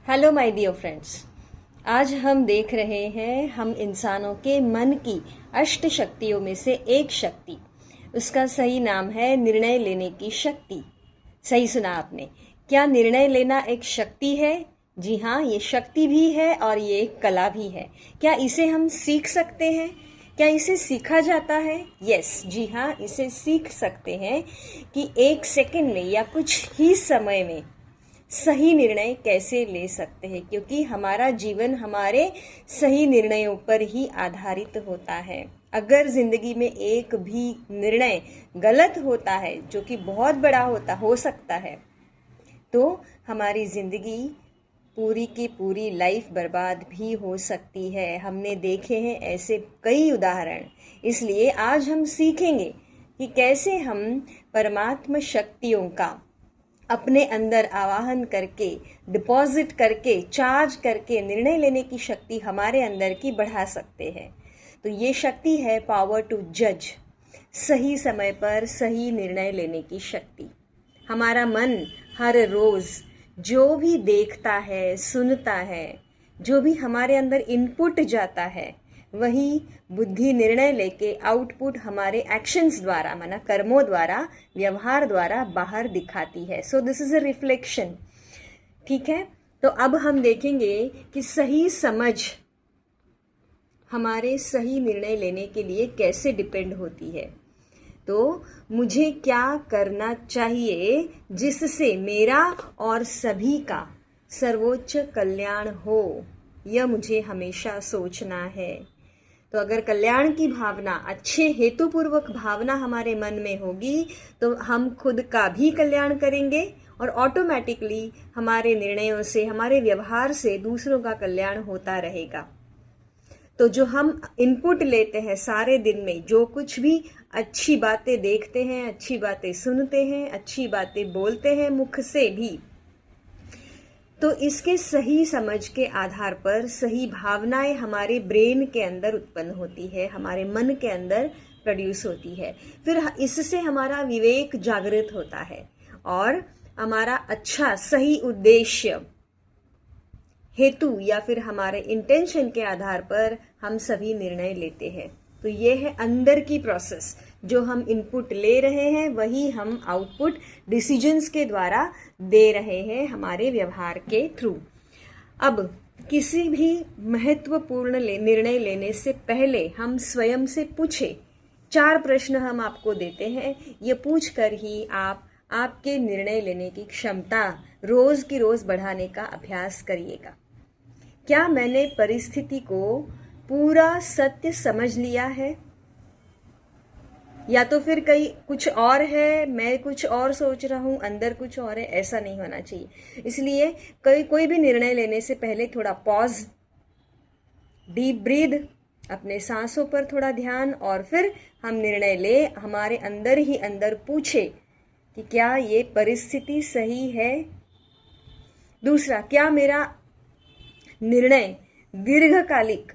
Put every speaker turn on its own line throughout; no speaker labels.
Hello my dear friends. आज हम देख रहे हैं हम इंसानों के मन की अष्ट शक्तियों में से एक शक्ति, उसका सही नाम है निर्णय लेने की शक्ति। सही सुना आपने। क्या निर्णय लेना एक शक्ति है? जी हाँ, ये शक्ति भी है और ये एक कला भी है। क्या इसे हम सीख सकते हैं? क्या इसे सीखा जाता है? यस, जी हाँ, इसे सीख सकते हैं कि एक सेकंड में या कुछ ही समय में सही निर्णय कैसे ले सकते हैं, क्योंकि हमारा जीवन हमारे सही निर्णयों पर ही आधारित होता है। अगर जिंदगी में एक भी निर्णय गलत होता है, जो कि बहुत बड़ा हो सकता है, तो हमारी जिंदगी पूरी की पूरी लाइफ बर्बाद भी हो सकती है। हमने देखे हैं ऐसे कई उदाहरण। इसलिए आज हम सीखेंगे कि कैसे हम परमात्मा शक्तियों का अपने अंदर आवाहन करके, डिपॉजिट करके, चार्ज करके निर्णय लेने की शक्ति हमारे अंदर की बढ़ा सकते हैं। तो ये शक्ति है पावर टू जज, सही समय पर सही निर्णय लेने की शक्ति। हमारा मन हर रोज जो भी देखता है, सुनता है, जो भी हमारे अंदर इनपुट जाता है, वही बुद्धि निर्णय लेके आउटपुट हमारे एक्शंस द्वारा, माना कर्मों द्वारा, व्यवहार द्वारा बाहर दिखाती है। So this is a reflection. ठीक है, तो अब हम देखेंगे कि सही समझ हमारे सही निर्णय लेने के लिए कैसे डिपेंड होती है। तो मुझे क्या करना चाहिए जिससे मेरा और सभी का सर्वोच्च कल्याण हो, यह मुझे हमेशा सोचना है। तो अगर कल्याण की भावना, अच्छे हेतुपूर्वक भावना हमारे मन में होगी, तो हम खुद का भी कल्याण करेंगे और ऑटोमेटिकली हमारे निर्णयों से, हमारे व्यवहार से दूसरों का कल्याण होता रहेगा। तो जो हम इनपुट लेते हैं सारे दिन में, जो कुछ भी अच्छी बातें देखते हैं, अच्छी बातें सुनते हैं, अच्छी बातें बोलते हैं मुख से भी, तो इसके सही समझ के आधार पर सही भावनाएं हमारे ब्रेन के अंदर उत्पन्न होती है, हमारे मन के अंदर प्रोड्यूस होती है। फिर इससे हमारा विवेक जागृत होता है और हमारा अच्छा सही उद्देश्य, हेतु या फिर हमारे इंटेंशन के आधार पर हम सभी निर्णय लेते हैं। तो ये है अंदर की प्रोसेस। जो हम इनपुट ले रहे हैं वही हम आउटपुट डिसीजंस के द्वारा दे रहे हैं हमारे व्यवहार के थ्रू। अब किसी भी महत्वपूर्ण निर्णय लेने से पहले हम स्वयं से पूछे। 4 प्रश्न हम आपको देते हैं। ये पूछ कर ही आप आपके निर्णय लेने की क्षमता रोज की रोज बढ़ाने का अभ्यास करिएगा। क्या मैंने परिस्थिति को पूरा सत्य समझ लिया है, या तो फिर कहीं कुछ और है, मैं कुछ और सोच रहा हूं, अंदर कुछ और है? ऐसा नहीं होना चाहिए। इसलिए कोई भी निर्णय लेने से पहले थोड़ा पॉज, डीप ब्रीद, अपने सांसों पर थोड़ा ध्यान, और फिर हम निर्णय ले। हमारे अंदर ही अंदर पूछे कि क्या ये परिस्थिति सही है। दूसरा, क्या मेरा निर्णय दीर्घकालिक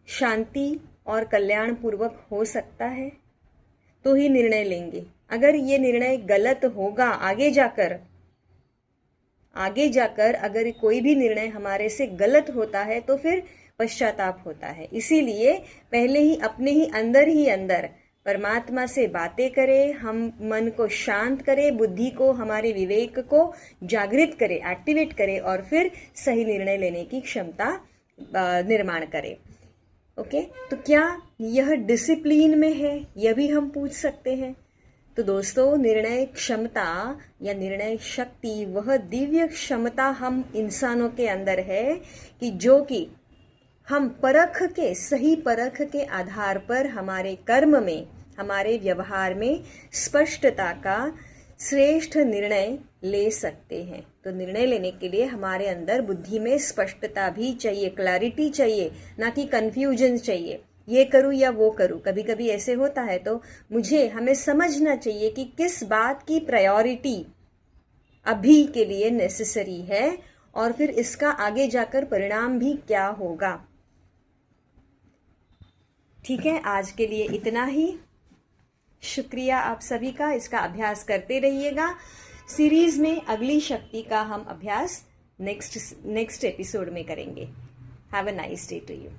शांति और कल्याण पूर्वक हो सकता है, तो ही निर्णय लेंगे। अगर ये निर्णय गलत होगा आगे जाकर अगर कोई भी निर्णय हमारे से गलत होता है तो फिर पश्चाताप होता है। इसीलिए पहले ही अपने ही अंदर परमात्मा से बातें करें, हम मन को शांत करें, बुद्धि को, हमारे विवेक को जागृत करें, एक्टिवेट करें, और फिर सही निर्णय लेने की क्षमता निर्माण करें। ओके, तो क्या यह डिसिप्लिन में है, यह भी हम पूछ सकते हैं। तो दोस्तों, निर्णय क्षमता या निर्णय शक्ति वह दिव्य क्षमता हम इंसानों के अंदर है कि जो कि हम सही परख के आधार पर हमारे कर्म में, हमारे व्यवहार में स्पष्टता का श्रेष्ठ निर्णय ले सकते हैं। तो निर्णय लेने के लिए हमारे अंदर बुद्धि में स्पष्टता भी चाहिए, क्लैरिटी चाहिए, ना कि कंफ्यूजन चाहिए, ये करूं या वो करूं। कभी कभी ऐसे होता है, तो हमें समझना चाहिए कि किस बात की प्रायोरिटी अभी के लिए नेसेसरी है, और फिर इसका आगे जाकर परिणाम भी क्या होगा। ठीक है, आज के लिए इतना ही। शुक्रिया आप सभी का। इसका अभ्यास करते रहिएगा। सीरीज में अगली शक्ति का हम अभ्यास नेक्स्ट एपिसोड में करेंगे। Have a nice day to you.